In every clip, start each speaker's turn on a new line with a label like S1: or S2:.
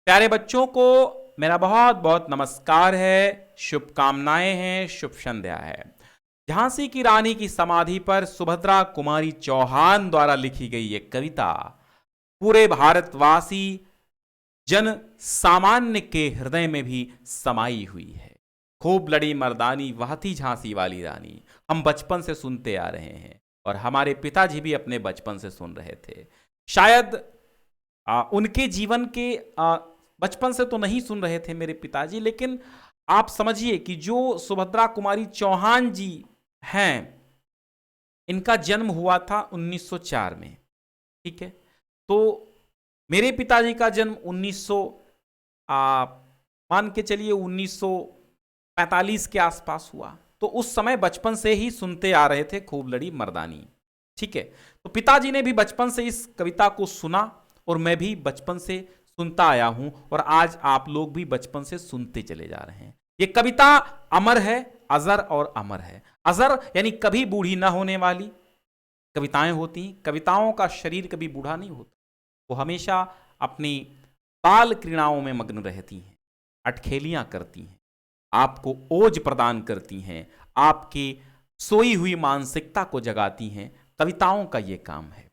S1: प्यारे बच्चों को मेरा बहुत बहुत नमस्कार है, शुभकामनाएं हैं, शुभ संध्या है। झांसी की रानी की समाधि पर सुभद्रा कुमारी चौहान द्वारा लिखी गई ये कविता पूरे भारतवासी जन सामान्य के हृदय में भी समाई हुई है। खूब लड़ी मर्दानी वह थी झांसी वाली रानी, हम बचपन से सुनते आ रहे हैं और हमारे पिताजी भी अपने बचपन से सुन रहे थे। शायद उनके जीवन के बचपन से तो नहीं सुन रहे थे मेरे पिताजी, लेकिन आप समझिए कि जो सुभद्रा कुमारी चौहान जी हैं, इनका जन्म हुआ था 1904 में। ठीक है, तो मेरे पिताजी का जन्म 1900 मान के चलिए 1945 के आसपास हुआ। तो उस समय बचपन से ही सुनते आ रहे थे खूब लड़ी मर्दानी। ठीक है, तो पिताजी ने भी बचपन से इस कविता को सुना और मैं भी बचपन से सुनता आया हूं और आज आप लोग भी बचपन से सुनते चले जा रहे हैं। ये कविता अमर है, अजर और अमर है। अजर यानी कभी बूढ़ी ना होने वाली कविताएं होती हैं। कविताओं का शरीर कभी बूढ़ा नहीं होता, वो हमेशा अपनी बाल क्रीड़ाओं में मग्न रहती हैं, अटखेलियां करती हैं, आपको ओज प्रदान करती हैं, आपकी सोई हुई मानसिकता को जगाती हैं। कविताओं का ये काम है।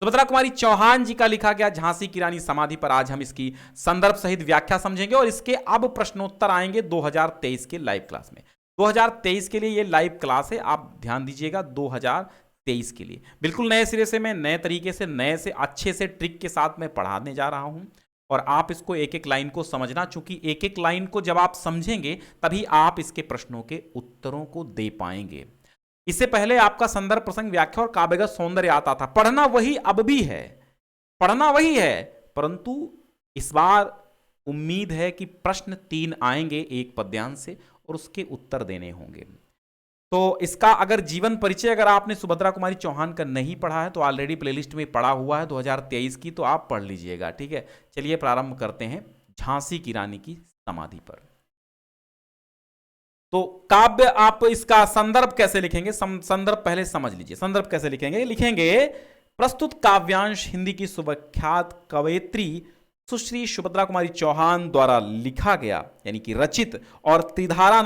S1: सुभद्रा कुमारी चौहान जी का लिखा गया झांसी की रानी समाधि पर आज हम इसकी संदर्भ सहित व्याख्या समझेंगे और इसके अब प्रश्नोत्तर आएंगे 2023 के लाइव क्लास में। 2023 के लिए ये लाइव क्लास है, आप ध्यान दीजिएगा। 2023 के लिए बिल्कुल नए सिरे से, मैं नए तरीके से, नए से अच्छे से ट्रिक के साथ मैं पढ़ाने जा रहा हूं और आप इसको एक एक लाइन को समझना, चूंकि एक एक लाइन को जब आप समझेंगे तभी आप इसके प्रश्नों के उत्तरों को दे पाएंगे। इससे पहले आपका संदर्भ, प्रसंग, व्याख्या और काव्यगत सौंदर्य आता था। पढ़ना वही अब भी है, पढ़ना वही है, परंतु इस बार उम्मीद है कि प्रश्न 3 आएंगे एक पद्यांश से और उसके उत्तर देने होंगे। तो इसका अगर जीवन परिचय अगर आपने सुभद्रा कुमारी चौहान का नहीं पढ़ा है तो ऑलरेडी प्लेलिस्ट में पढ़ा हुआ है 2023 की, तो आप पढ़ लीजिएगा। ठीक है, चलिए प्रारंभ करते हैं झांसी की रानी की समाधि पर। तो काव्य, आप इसका संदर्भ कैसे लिखेंगे? संदर्भ पहले समझ लीजिए। संदर्भ कैसे लिखेंगे? लिखेंगे प्रस्तुत काव्यांश हिंदी की सुविख्यात कवयित्री सुश्री सुभद्रा कुमारी चौहान द्वारा लिखा गया, यानी कि रचित और त्रिधारा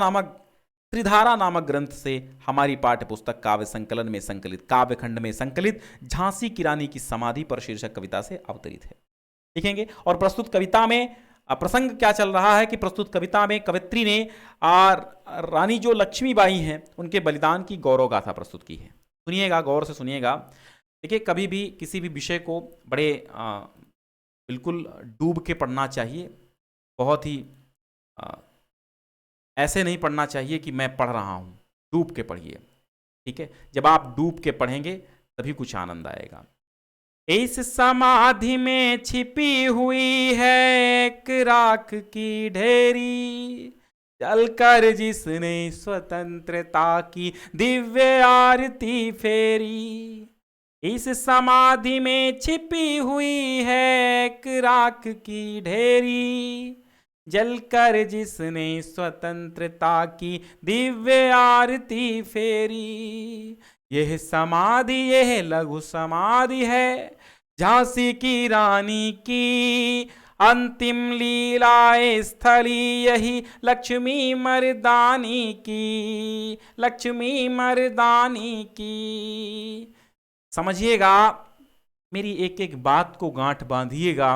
S1: नामक ग्रंथ से हमारी पाठ्य पुस्तक काव्य संकलन में संकलित, काव्य खंड में संकलित झांसी की रानी की समाधि पर शीर्षक कविता से अवतरित है। लिखेंगे और प्रस्तुत कविता में प्रसंग क्या चल रहा है कि प्रस्तुत कविता में कवित्री ने रानी जो लक्ष्मीबाई हैं उनके बलिदान की गौरव गाथा प्रस्तुत की है। सुनिएगा, गौर से सुनिएगा। देखिए, कभी भी किसी भी विषय को बड़े बिल्कुल डूब के पढ़ना चाहिए। बहुत ही ऐसे नहीं पढ़ना चाहिए कि मैं पढ़ रहा हूँ, डूब के पढ़िए। ठीक है, जब आप डूब के पढ़ेंगे तभी कुछ आनंद आएगा। इस समाधि में छिपी हुई है एक राख की ढेरी, जलकर जिसने स्वतंत्रता की दिव्य आरती फेरी। इस समाधि में छिपी हुई है एक राख की ढेरी, जलकर जिसने स्वतंत्रता की दिव्य आरती फेरी। यह समाधि, यह लघु समाधि है झांसी की रानी की, अंतिम लीलाए स्थली यही लक्ष्मी मर्दानी की, लक्ष्मी मर्दानी की। समझिएगा, मेरी एक एक बात को गांठ बांधिएगा।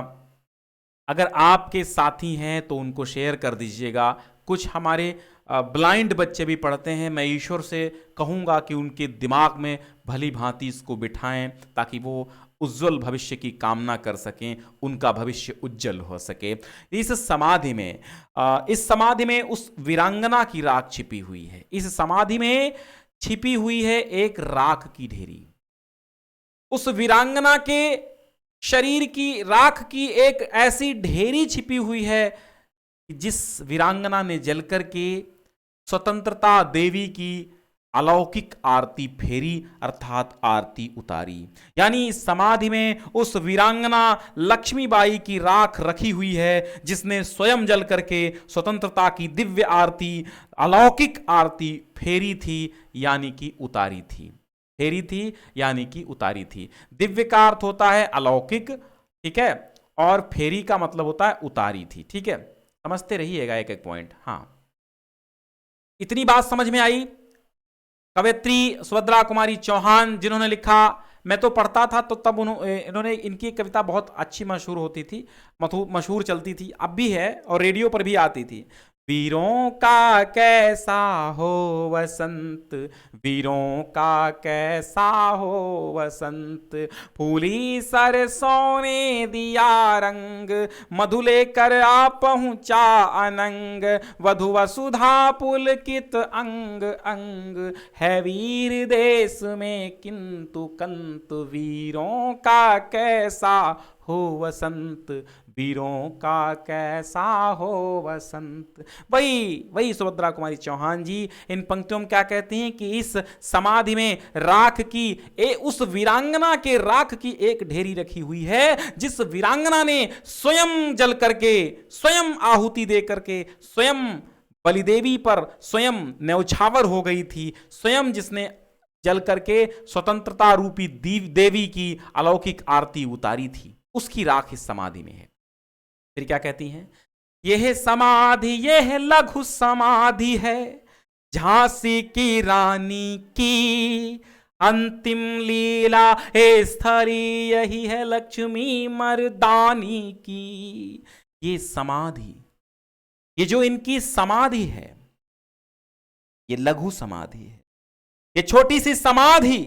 S1: अगर आपके साथी हैं तो उनको शेयर कर दीजिएगा। कुछ हमारे ब्लाइंड बच्चे भी पढ़ते हैं, मैं ईश्वर से कहूँगा कि उनके दिमाग में भली भांति इसको बिठाएं ताकि वो उज्जवल भविष्य की कामना कर सकें, उनका भविष्य उज्जवल हो सके। इस समाधि में उस वीरांगना की राख छिपी हुई है। इस समाधि में छिपी हुई है एक राख की ढेरी। उस वीरांगना के शरीर की राख की एक ऐसी ढेरी छिपी हुई है जिस वीरांगना ने जलकर के स्वतंत्रता देवी की अलौकिक आरती फेरी, अर्थात आरती उतारी। यानी समाधि में उस वीरांगना लक्ष्मीबाई की राख रखी हुई है जिसने स्वयं जल करके स्वतंत्रता की दिव्य आरती, अलौकिक आरती फेरी थी, यानी कि उतारी थी। फेरी थी यानी कि उतारी थी। दिव्य का अर्थ होता है अलौकिक, ठीक है, और फेरी का मतलब होता है उतारी थी। ठीक है, समझते रहिएगा एक एक पॉइंट। हाँ, इतनी बात समझ में आई। कवयित्री सुभद्रा कुमारी चौहान जिन्होंने लिखा, मैं तो पढ़ता था तो तब इन्होंने, इनकी कविता बहुत अच्छी मशहूर होती थी, मशहूर चलती थी, अब भी है और रेडियो पर भी आती थी। वीरों का कैसा हो वसंत, वीरों का कैसा हो वसंत, फूली सरसों ने दिया रंग, मधु लेकर आ पहुंचा अनंग, वधु वसुधा पुलकित अंग अंग, है वीर देश में किंतु कंतु, वीरों का कैसा हो वसंत, वीरों का कैसा हो वसंत। वही सुभद्रा कुमारी चौहान जी इन पंक्तियों में क्या कहती हैं कि इस समाधि में राख की उस वीरांगना के राख की एक ढेरी रखी हुई है, जिस वीरांगना ने स्वयं जल करके, स्वयं आहुति दे करके, स्वयं बलिदेवी पर स्वयं न्यौछावर हो गई थी, स्वयं जिसने जल करके स्वतंत्रता रूपी देवी की अलौकिक आरती उतारी थी, उसकी राख इस समाधि में है। फिर क्या कहती हैं, यह समाधि यह लघु समाधि है, झांसी की रानी की अंतिम लीला हे स्थली, यही है लक्ष्मी मर्दानी की। ये समाधि, ये जो इनकी समाधि है, ये लघु समाधि है, ये छोटी सी समाधि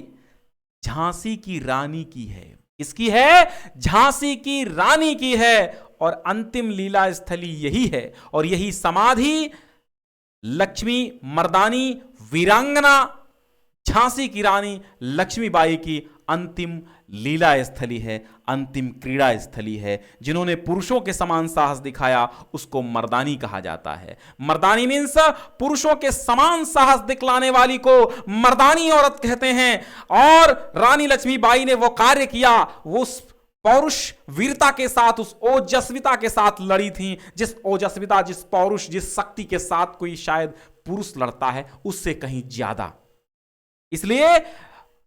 S1: झांसी की रानी की है। इसकी है, झांसी की रानी की है, और अंतिम लीला स्थली यही है, और यही समाधि लक्ष्मी मर्दानी वीरांगना झांसी की रानी लक्ष्मीबाई की अंतिम लीला स्थली है, अंतिम क्रीड़ा स्थली है। जिन्होंने पुरुषों के समान साहस दिखाया उसको मर्दानी कहा जाता है। मर्दानी मीन्स पुरुषों के समान साहस दिखलाने वाली को मर्दानी औरत कहते हैं। और रानी लक्ष्मीबाई ने वो कार्य किया, वो उस पौरुष वीरता के साथ, उस ओजस्विता के साथ लड़ी थी, जिस ओजस्विता, जिस पौरुष, जिस शक्ति के साथ कोई शायद पुरुष लड़ता है, उससे कहीं ज्यादा। इसलिए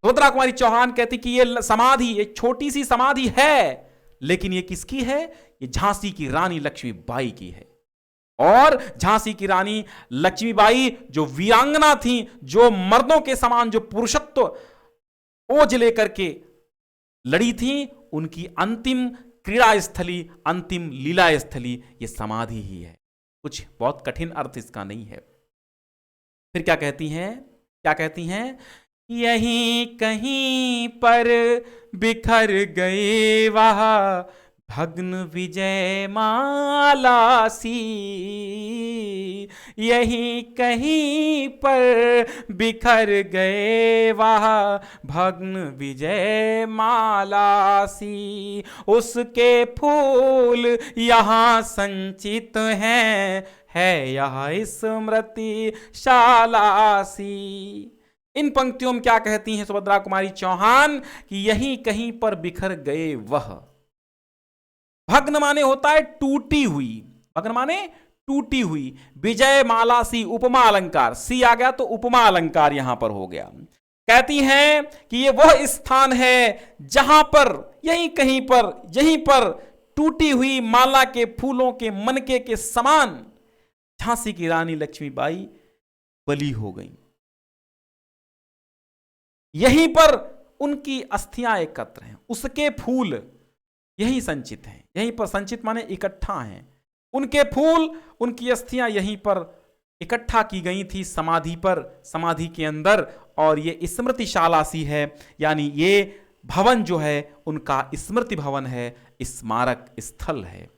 S1: सुभद्रा कुमारी चौहान कहती कि ये समाधि, ये छोटी सी समाधि है, लेकिन ये किसकी है? ये झांसी की रानी लक्ष्मीबाई की है। और झांसी की रानी लक्ष्मीबाई जो वीरांगना थी, जो मर्दों के समान जो पुरुषत्व ओज लेकर के लड़ी थी, उनकी अंतिम क्रीड़ा स्थली, अंतिम लीला स्थली ये समाधि ही है। कुछ बहुत कठिन अर्थ इसका नहीं है। फिर क्या कहती हैं? क्या कहती हैं? यहीं कहीं पर बिखर गए वह भग्न विजय माला सी, यहीं कहीं पर बिखर गए वह भग्न विजय माला सी, उसके फूल यहाँ संचित हैं, है यह स्मृति शाला सी। इन पंक्तियों में क्या कहती हैं सुभद्रा कुमारी चौहान कि यहीं कहीं पर बिखर गए वह। भग्न माने होता है टूटी हुई, भग्न माने टूटी हुई। विजय माला सी, उपमा अलंकार, सी आ गया तो उपमा अलंकार यहां पर हो गया। कहती हैं कि ये वह स्थान है जहां पर, यहीं कहीं पर, यहीं पर टूटी हुई माला के फूलों के मनके के समान झांसी की रानी लक्ष्मीबाई बली हो गई। यहीं पर उनकी अस्थियां एकत्र हैं, उसके फूल यहीं संचित हैं। यहीं पर संचित माने इकट्ठा हैं। उनके फूल, उनकी अस्थियां यहीं पर इकट्ठा की गई थी समाधि पर, समाधि के अंदर। और ये स्मृतिशाला सी है, यानी ये भवन जो है उनका स्मृति भवन है, स्मारक स्थल है।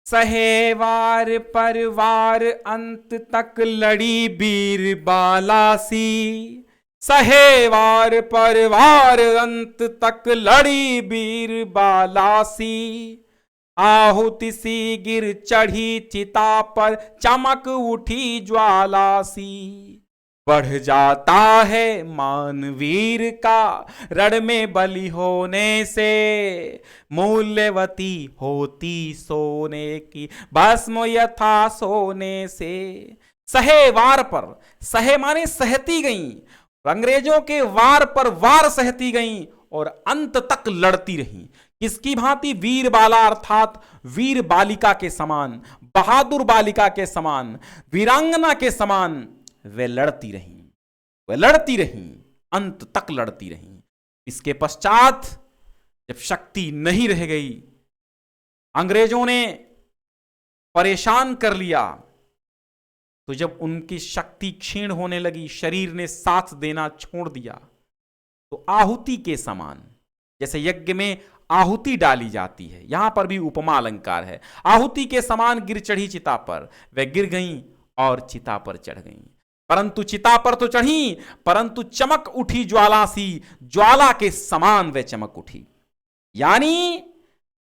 S1: सहे वार परवार अंत तक लड़ी बीर बालासी, सहे वार परवार अंत तक लड़ी बीर बालासी, आहुति सी गिर चढ़ी चिता पर चमक उठी ज्वालासी, बढ़ जाता है मान वीर का रण में बलि होने से, मूल्यवती होती सोने की भस्म यथा सोने से। सहे वार पर, सहे माने सहती गई, अंग्रेजों के वार पर वार सहती गईं और अंत तक लड़ती रहीं। किसकी भांति? वीर बाला अर्थात वीर बालिका के समान, बहादुर बालिका के समान, वीरांगना के समान वे लड़ती रहीं, वे लड़ती रहीं, अंत तक लड़ती रहीं। इसके पश्चात जब शक्ति नहीं रह गई, अंग्रेजों ने परेशान कर लिया, तो जब उनकी शक्ति क्षीण होने लगी, शरीर ने साथ देना छोड़ दिया, तो आहुति के समान, जैसे यज्ञ में आहुति डाली जाती है, यहां पर भी उपमा अलंकार है, आहुति के समान गिर चढ़ी चिता पर, वे गिर गईं और चिता पर चढ़ गईं। परंतु चिता पर तो चढ़ी, परंतु चमक उठी ज्वाला सी, ज्वाला के समान वे चमक उठी। यानी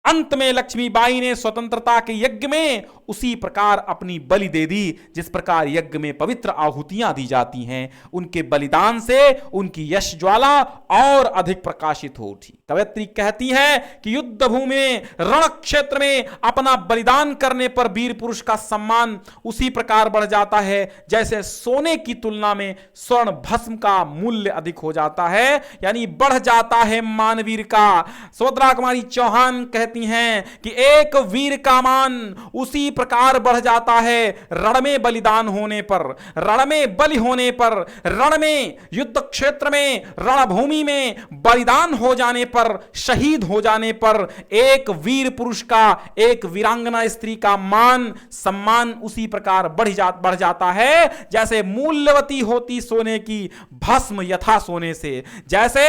S1: अंत में लक्ष्मीबाई ने स्वतंत्रता के यज्ञ में उसी प्रकार अपनी बलि दे दी, जिस प्रकार यज्ञ में पवित्र आहुतियां दी जाती हैं। उनके बलिदान से उनकी यश ज्वाला और अधिक प्रकाशित हो उठी। कवयित्री कहती है कि युद्ध भूमि में, रण क्षेत्र में अपना बलिदान करने पर वीर पुरुष का सम्मान उसी प्रकार बढ़ जाता है जैसे सोने की तुलना में स्वर्ण भस्म का मूल्य अधिक हो जाता है, यानी बढ़ जाता है मानवीर का। सुभद्रा कुमारी चौहान कहती हैं कि एक वीर का मान उसी प्रकार बढ़ जाता है रण में बलिदान होने पर, रण में बलि होने पर, रण में, युद्ध क्षेत्र में, रणभूमि में बलिदान हो जाने पर, शहीद हो जाने पर एक वीर पुरुष का, एक वीरांगना स्त्री का मान सम्मान उसी प्रकार बढ़ जाता है जैसे मूल्यवती होती सोने की भस्म यथा सोने से, जैसे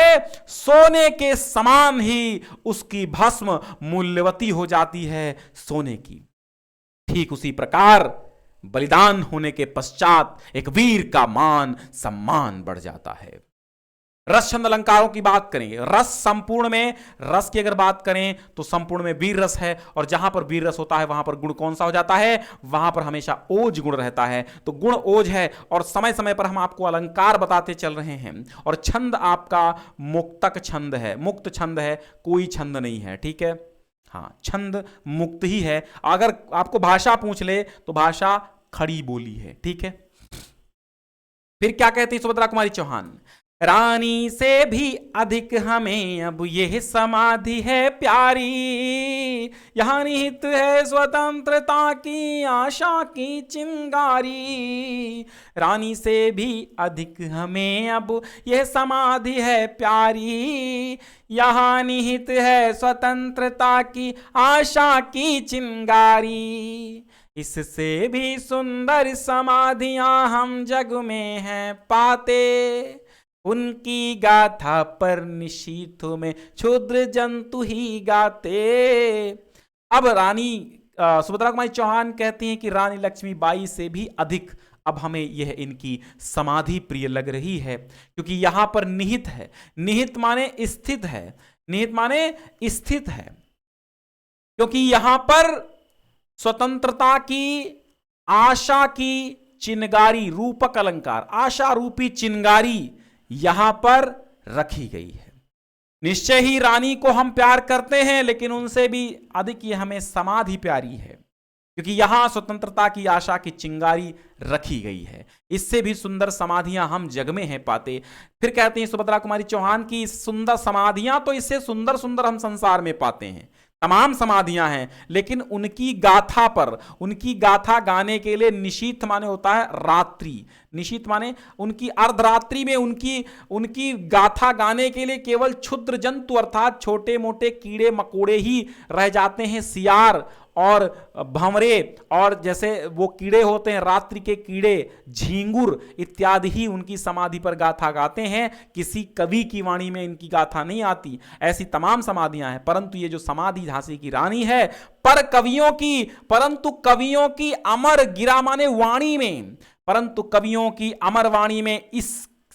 S1: सोने के समान ही उसकी भस्म मूल्यवती हो जाती है सोने की। ठीक उसी प्रकार बलिदान होने के पश्चात एक वीर का मान सम्मान बढ़ जाता है। रस छंद अलंकारों की बात करेंगे। रस संपूर्ण में, रस की अगर बात करें तो संपूर्ण में वीर रस है, और जहां पर वीर रस होता है वहां पर गुण कौन सा हो जाता है? वहां पर हमेशा ओज गुण रहता है। तो गुण ओज है, और समय समय पर हम आपको अलंकार बताते चल रहे हैं। और छंद आपका मुक्तक छंद है, मुक्त छंद है, कोई छंद नहीं है। ठीक है, हाँ, छंद मुक्त ही है। अगर आपको भाषा पूछ ले तो भाषा खड़ी बोली है। ठीक है, फिर क्या कहती है सुभद्रा कुमारी चौहान? रानी से भी अधिक हमें अब यह समाधि है प्यारी, यहाँ निहित है स्वतंत्रता की आशा की चिंगारी। रानी से भी अधिक हमें अब यह समाधि है प्यारी, यहाँ निहित है स्वतंत्रता की आशा की चिंगारी। इससे भी सुंदर समाधियां हम जग में हैं पाते, उनकी गाथा पर निशीथों में क्षुद्र जंतु ही गाते। अब रानी सुभद्रा कुमारी चौहान कहती हैं कि रानी लक्ष्मीबाई से भी अधिक अब हमें यह इनकी समाधि प्रिय लग रही है, क्योंकि यहां पर निहित है। निहित माने स्थित है, निहित माने स्थित है, क्योंकि यहां पर स्वतंत्रता की आशा की चिनगारी, रूपक अलंकार, आशा रूपी चिनगारी यहां पर रखी गई है। निश्चय ही रानी को हम प्यार करते हैं, लेकिन उनसे भी अधिक ये हमें समाधि प्यारी है, क्योंकि यहां स्वतंत्रता की आशा की चिंगारी रखी गई है। इससे भी सुंदर समाधियां हम जग में हैं पाते। फिर कहते हैं सुभद्रा कुमारी चौहान की सुंदर समाधियां तो इससे सुंदर सुंदर हम संसार में पाते हैं, तमाम समाधियां हैं, लेकिन उनकी गाथा पर, उनकी गाथा गाने के लिए निशीथ माने होता है रात्रि, निशीथ माने उनकी अर्धरात्रि में उनकी गाथा गाने के लिए केवल क्षुद्र जंतु अर्थात छोटे मोटे कीड़े मकोड़े ही रह जाते हैं, सियार और भंवरे और जैसे वो कीड़े होते हैं रात्रि के कीड़े, झींगुर इत्यादि ही उनकी समाधि पर गाथा गाते हैं। किसी कवि की वाणी में इनकी गाथा नहीं आती। ऐसी तमाम समाधियां हैं, परंतु ये जो समाधि झांसी की रानी है पर कवियों की, परंतु कवियों की अमर गिरा माने वाणी में, परंतु कवियों की अमर वाणी में इस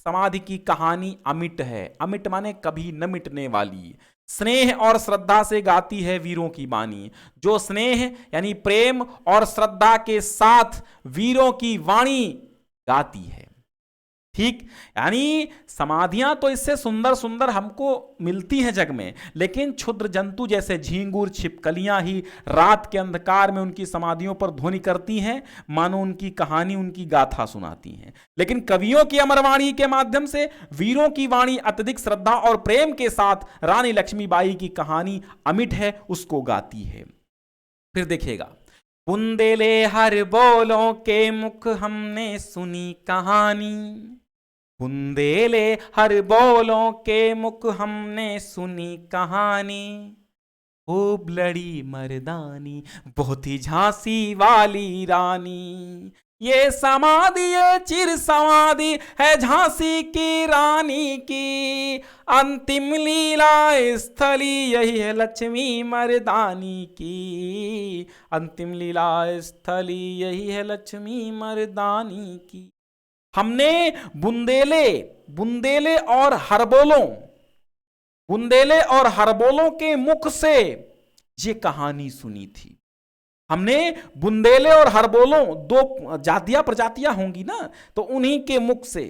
S1: समाधि की कहानी अमिट है। अमिट माने कभी न मिटने वाली। स्नेह और श्रद्धा से गाती है वीरों की वाणी। जो स्नेह यानी प्रेम और श्रद्धा के साथ वीरों की वाणी गाती है। ठीक, यानी समाधियां तो इससे सुंदर सुंदर हमको मिलती हैं जग में, लेकिन क्षुद्र जंतु जैसे झींगुर छिपकलियां ही रात के अंधकार में उनकी समाधियों पर ध्वनि करती हैं, मानो उनकी कहानी, उनकी गाथा सुनाती हैं। लेकिन कवियों की अमरवाणी के माध्यम से वीरों की वाणी अत्यधिक श्रद्धा और प्रेम के साथ रानी लक्ष्मीबाई की कहानी अमिट है, उसको गाती है। फिर देखिएगा, बुंदेले हर बोलों के मुख हमने सुनी कहानी, बुंदेले हर बोलों के मुख हमने सुनी कहानी, खूब लड़ी मर्दानी बहुत ही झांसी वाली रानी, ये समाधि ये चिर समाधि है झांसी की रानी की, अंतिम लीला स्थली यही है लक्ष्मी मर्दानी की, अंतिम लीला स्थली यही है लक्ष्मी मर्दानी की। हमने बुंदेले बुंदेले और हरबोलों, बुंदेले और हरबोलों के मुख से ये कहानी सुनी थी। हमने बुंदेले और हरबोलों, दो जातियां प्रजातियां होंगी ना, तो उन्हीं के मुख से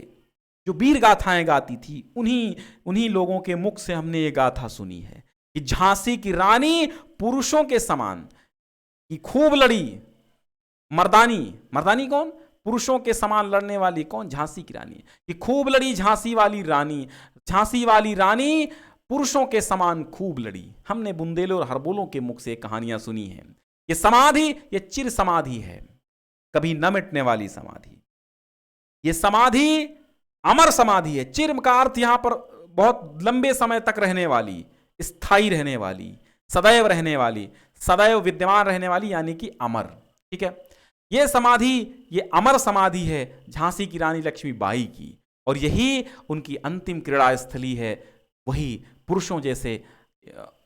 S1: जो वीर गाथाएं गाती थी, उन्हीं लोगों के मुख से हमने ये गाथा सुनी है कि झांसी की रानी पुरुषों के समान कि खूब लड़ी मर्दानी, मर्दानी कौन, पुरुषों के समान लड़ने वाली कौन, झांसी की रानी, कि खूब लड़ी झांसी वाली रानी, झांसी वाली रानी पुरुषों के समान खूब लड़ी। हमने बुंदेले और हरबोलों के मुख से कहानियां सुनी हैं। ये समाधि ये चिर समाधि है, कभी न मिटने वाली समाधि। ये समाधि अमर समाधि है। चिर का अर्थ यहां पर बहुत लंबे समय तक रहने वाली, स्थायी रहने वाली, सदैव रहने वाली, सदैव विद्यमान रहने वाली, यानी कि अमर। ठीक है, ये समाधि ये अमर समाधि है झांसी की रानी लक्ष्मीबाई की, और यही उनकी अंतिम क्रीड़ा स्थली है, वही पुरुषों जैसे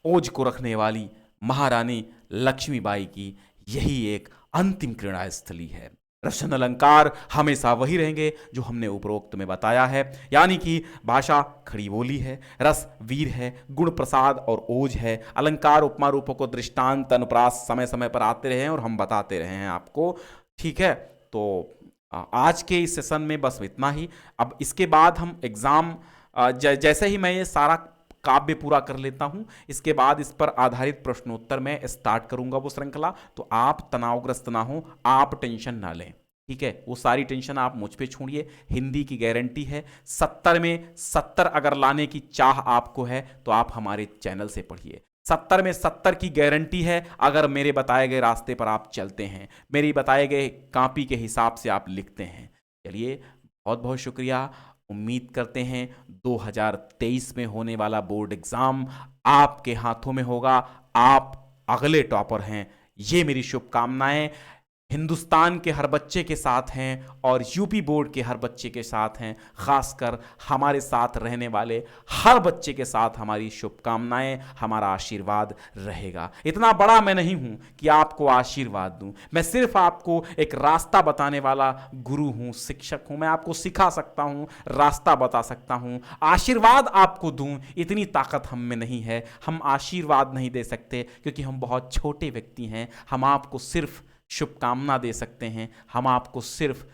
S1: ओज को रखने वाली महारानी लक्ष्मीबाई की यही एक अंतिम क्रीड़ा स्थली है। रसन अलंकार हमेशा वही रहेंगे जो हमने उपरोक्त में बताया है, यानी कि भाषा खड़ी बोली है, रस वीर है, गुण प्रसाद और ओज है, अलंकार उपमा रूपों को दृष्टांत अनुप्रास समय समय पर आते रहे हैं और हम बताते रहे हैं आपको। ठीक है, तो आज के इस सेशन में बस इतना ही। अब इसके बाद हम एग्जाम जैसे ही मैं ये सारा काव्य पूरा कर लेता हूं, इसके बाद इस पर आधारित प्रश्नोत्तर में स्टार्ट करूंगा वो श्रृंखला, तो आप तनावग्रस्त ना हो, आप टेंशन ना लें। ठीक है, वो सारी टेंशन आप मुझ पे छोड़िए, हिंदी की गारंटी है। 70 में 70 अगर लाने की चाह आपको है तो आप हमारे चैनल से पढ़िए। 70 में 70 की गारंटी है अगर मेरे बताए गए रास्ते पर आप चलते हैं, मेरी बताए गए कॉपी के हिसाब से आप लिखते हैं। चलिए, बहुत बहुत शुक्रिया। उम्मीद करते हैं 2023 में होने वाला बोर्ड एग्जाम आपके हाथों में होगा, आप अगले टॉपर हैं, ये मेरी शुभकामनाएं हिंदुस्तान के हर बच्चे के साथ हैं और यूपी बोर्ड के हर बच्चे के साथ हैं। खासकर हमारे साथ रहने वाले हर बच्चे के साथ हमारी शुभकामनाएं, हमारा आशीर्वाद रहेगा। इतना बड़ा मैं नहीं हूं कि आपको आशीर्वाद दूं, मैं सिर्फ आपको एक रास्ता बताने वाला गुरु हूं, शिक्षक हूं। मैं आपको सिखा सकता हूं, रास्ता बता सकता हूं, आशीर्वाद आपको दूं, इतनी ताकत हम में नहीं है। हम आशीर्वाद नहीं दे सकते क्योंकि हम बहुत छोटे व्यक्ति हैं। हम आपको सिर्फ शुभकामना दे सकते हैं, हम आपको सिर्फ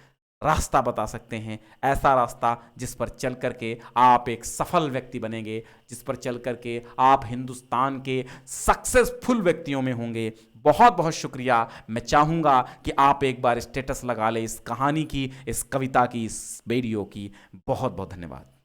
S1: रास्ता बता सकते हैं, ऐसा रास्ता जिस पर चल करके आप एक सफल व्यक्ति बनेंगे, जिस पर चल करके आप हिंदुस्तान के सक्सेसफुल व्यक्तियों में होंगे। बहुत बहुत शुक्रिया। मैं चाहूँगा कि आप एक बार स्टेटस लगा लें इस कहानी की, इस कविता की, इस वीडियो की। बहुत बहुत धन्यवाद।